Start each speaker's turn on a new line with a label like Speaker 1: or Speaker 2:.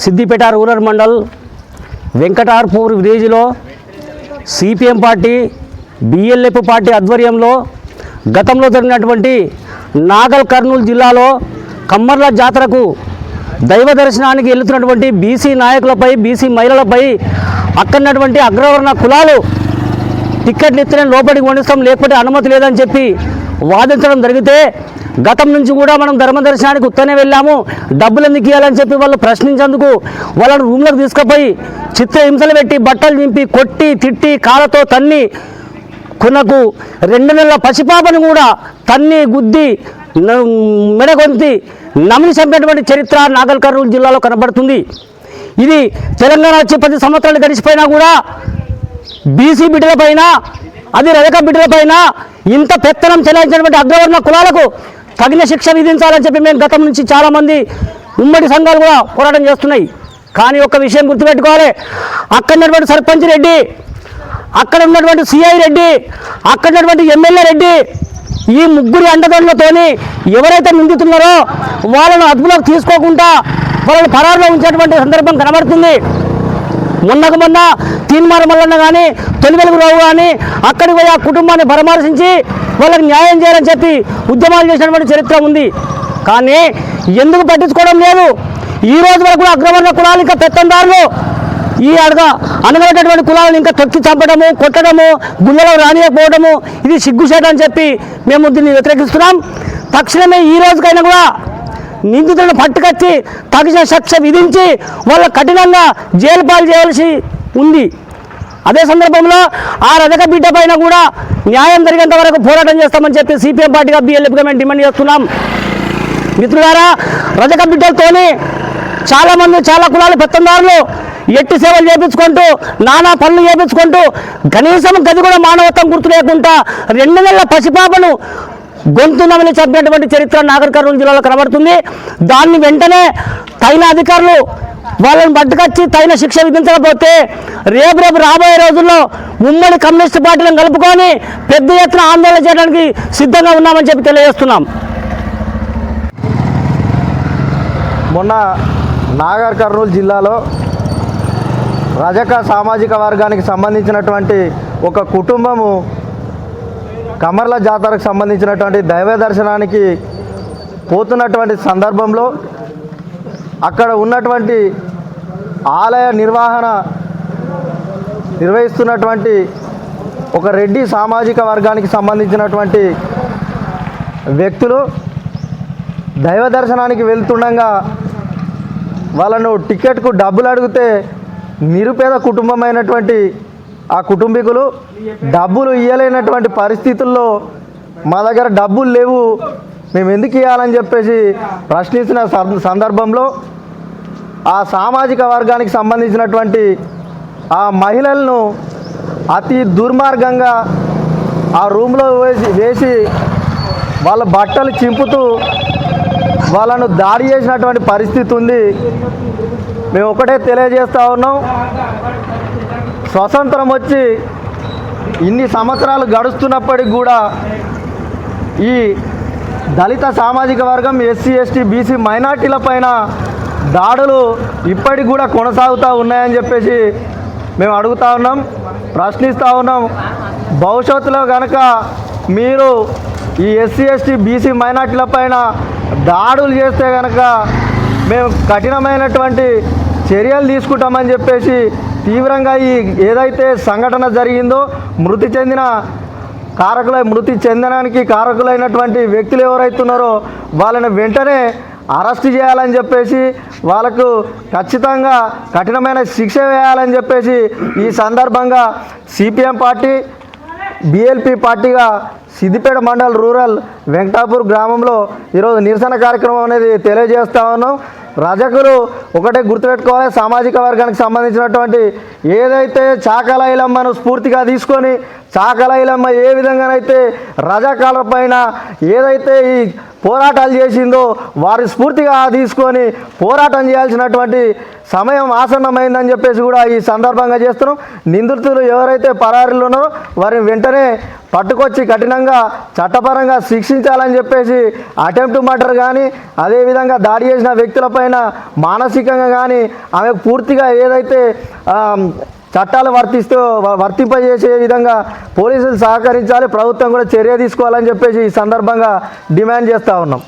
Speaker 1: Siddipet rural mandal వెంకటార్పూర్ విలేజ్లో CPM party BLF party ఆధ్వర్యంలో గతంలో జరిగినటువంటి నాగల్ కర్నూలు జిల్లాలో కమ్మర్ల జాతరకు దైవ దర్శనానికి వెళ్తున్నటువంటి బీసీ నాయకులపై బీసీ మహిళలపై అక్కడున్నటువంటి అగ్రవర్ణ కులాలు టిక్కెట్లు ఇస్తేనే లోపలికి వండిస్తాం లేకపోతే అనుమతి లేదని చెప్పి వాదించడం జరిగితే గతం నుంచి కూడా మనం ధర్మ దర్శనానికి ఉత్తనే వెళ్ళాము, డబ్బులు ఎందుకు ఇవ్వాలని చెప్పి వాళ్ళు ప్రశ్నించేందుకు వాళ్ళని రూమ్లోకి తీసుకుపోయి చిత్రహింసలు పెట్టి బట్టలు నింపి కొట్టి తిట్టి కాళ్ళతో తన్ని కొనకు 2 నెలల పసిపాపను కూడా తన్ని గుద్ది మెడగొంతి నమిలి చంపినటువంటి చరిత్ర నాగల్ కర్నూలు జిల్లాలో కనబడుతుంది. ఇది తెలంగాణ వచ్చి 10 సంవత్సరాలు గడిచిపోయినా కూడా బీసీ బిడ్డలపైన అది రజక బిడ్డలపైన ఇంత పెత్తనం చెలాయించినటువంటి అగ్రవర్ణ కులాలకు తగిన శిక్ష విధించాలని చెప్పి మేము గతం నుంచి చాలామంది ఉమ్మడి సంఘాలు కూడా పోరాటం చేస్తున్నాయి. కానీ ఒక విషయం గుర్తుపెట్టుకోవాలి, అక్కడ ఉన్నటువంటి సర్పంచ్ రెడ్డి, అక్కడ ఉన్నటువంటి సిఐ రెడ్డి, అక్కడ ఉన్నటువంటి ఎమ్మెల్యే రెడ్డి, ఈ ముగ్గురి అండదండలతోని ఎవరైతే నిందితున్నారో వాళ్ళను అదుపులోకి తీసుకోకుండా వాళ్ళని పరారులో ఉంచేటువంటి సందర్భం కనబడుతుంది. మొన్న తీన్మార్ మల్లన్న కానీ తొలివెలుగు రావు కానీ అక్కడికి పోయి ఆ కుటుంబాన్ని పరామర్శించి వాళ్ళకి న్యాయం చేయాలని చెప్పి ఉద్యమాలు చేసినటువంటి చరిత్ర ఉంది. కానీ ఎందుకు పట్టించుకోవడం లేదు? ఈ రోజు వరకు అగ్రవర్ణ కులాలు ఇంకా పెత్తందారులు ఈ అనగనటువంటి కులాలను ఇంకా తొక్కి చంపడము, కొట్టడము, గుళ్ళలో రానియకపోవడము ఇది సిగ్గుచేట అని చెప్పి మేము దీన్ని వ్యతిరేకిస్తున్నాం. తక్షణమే ఈ రోజుకైనా కూడా నిందితులను పట్టుకొచ్చి తగిన శిక్ష విధించి వాళ్ళ కఠినంగా జైలు పాలు చేయాల్సి ఉంది. అదే సందర్భంలో ఆ రజక బిడ్డ పైన కూడా న్యాయం జరిగేంత వరకు పోరాటం చేస్తామని చెప్పి సిపిఎం పార్టీగా బిఎల్ఎఫ్గా మేము డిమాండ్ చేస్తున్నాం. మిత్రులారా, రజక బిడ్డలతోని చాలామంది చాలా కులాలు పెత్తందారులు ఎట్టి సేవలు చేయించుకుంటూ నానా పనులు చేయించుకుంటూ కనీసం గది కూడా మానవత్వం గుర్తు లేకుండా 2 నెలల పసిపాపను గొంతు నమిలి చంపినటువంటి చరిత్ర నాగర్ కర్నూలు జిల్లాలో కనబడుతుంది. దాన్ని వెంటనే తగిన అధికారులు వాళ్ళని పట్టుకొచ్చి తగిన శిక్ష విధించకపోతే రేపు రాబోయే రోజుల్లో ఉమ్మడి కమ్యూనిస్ట్ పార్టీలను కలుపుకొని పెద్ద ఎత్తున ఆందోళన చేయడానికి సిద్ధంగా ఉన్నామని చెప్పి తెలియజేస్తున్నాం.
Speaker 2: మొన్న నాగర్ కర్నూలు జిల్లాలో రజక సామాజిక వర్గానికి సంబంధించినటువంటి ఒక కుటుంబము కమర్ల జాతరకు సంబంధించినటువంటి దైవ దర్శనానికి పోతున్నటువంటి సందర్భంలో అక్కడ ఉన్నటువంటి ఆలయ నిర్వహిస్తున్నటువంటి ఒక రెడ్డి సామాజిక వర్గానికి సంబంధించినటువంటి వ్యక్తులు దైవ దర్శనానికి వెళ్తుండగా వాళ్ళను టికెట్కు డబ్బులు అడిగితే నిరుపేద కుటుంబమైనటువంటి ఆ కుటుంబీకులు డబ్బులు ఇవ్వలేనటువంటి పరిస్థితుల్లో మా దగ్గర డబ్బులు లేవు, మేము ఎందుకు ఇవ్వాలని చెప్పేసి ప్రశ్నిస్తున్న సందర్భంలో ఆ సామాజిక వర్గానికి సంబంధించినటువంటి ఆ మహిళలను అతి దుర్మార్గంగా ఆ రూమ్లో వేసి వాళ్ళ బట్టలు చింపుతూ వాళ్ళను దాడి చేసినటువంటి పరిస్థితి ఉంది. మేము ఒకటే తెలియజేస్తూ ఉన్నాం, స్వతంత్రం వచ్చి ఇన్ని సంవత్సరాలు గడుస్తున్నప్పటికి కూడా ఈ దళిత సామాజిక వర్గం ఎస్సీ ఎస్టీ బీసీ మైనార్టీల పైన దాడులు ఇప్పటికి కూడా కొనసాగుతూ ఉన్నాయని చెప్పేసి మేము అడుగుతూ ఉన్నాం, ప్రశ్నిస్తూ ఉన్నాం. భవిష్యత్తులో కనుక మీరు ఈ ఎస్సీ ఎస్టీ బీసీ మైనార్టీల పైన దాడులు చేస్తే కనుక మేము కఠినమైనటువంటి చర్యలు తీసుకుంటామని చెప్పేసి తీవ్రంగా ఈ ఏదైతే సంఘటన జరిగిందో మృతి చెందడానికి కారకులైనటువంటి వ్యక్తులు ఎవరైతున్నారో వాళ్ళని వెంటనే అరెస్ట్ చేయాలని చెప్పేసి వాళ్ళకు ఖచ్చితంగా కఠినమైన శిక్ష వేయాలని చెప్పేసి ఈ సందర్భంగా సిపిఎం పార్టీ బిఎల్పి పార్టీగా సిద్దిపేట మండల్ రూరల్ వెంకటాపూర్ గ్రామంలో ఈరోజు నిరసన కార్యక్రమం అనేది తెలియజేస్తా ఉన్నాం. రజకులు ఒకటే గుర్తుపెట్టుకోవాలి, సామాజిక వర్గానికి సంబంధించినటువంటి ఏదైతే చాకలాయిలమ్మను స్ఫూర్తిగా తీసుకొని చాకలైలమ్మ ఏ విధంగానైతే రజాకాల పైన ఏదైతే ఈ పోరాటాలు చేసిందో వారి స్ఫూర్తిగా తీసుకొని పోరాటం చేయాల్సినటువంటి సమయం ఆసన్నమైందని చెప్పేసి కూడా ఈ సందర్భంగా చేస్తున్నాం. నిందితులు ఎవరైతే పరారీలో ఉన్నారో వారిని వెంటనే పట్టుకొచ్చి కఠినంగా చట్టపరంగా శిక్షించాలని చెప్పేసి అటెంప్ట్ మర్డర్ కానీ అదేవిధంగా దాడి చేసిన వ్యక్తులపైన మానసికంగా కానీ ఆమె పూర్తిగా ఏదైతే చట్టాలు వర్తింపజేసే విధంగా పోలీసులు సహకరించాలి, ప్రభుత్వం కూడా చర్య తీసుకోవాలని చెప్పేసి ఈ సందర్భంగా డిమాండ్ చేస్తూ ఉన్నాం.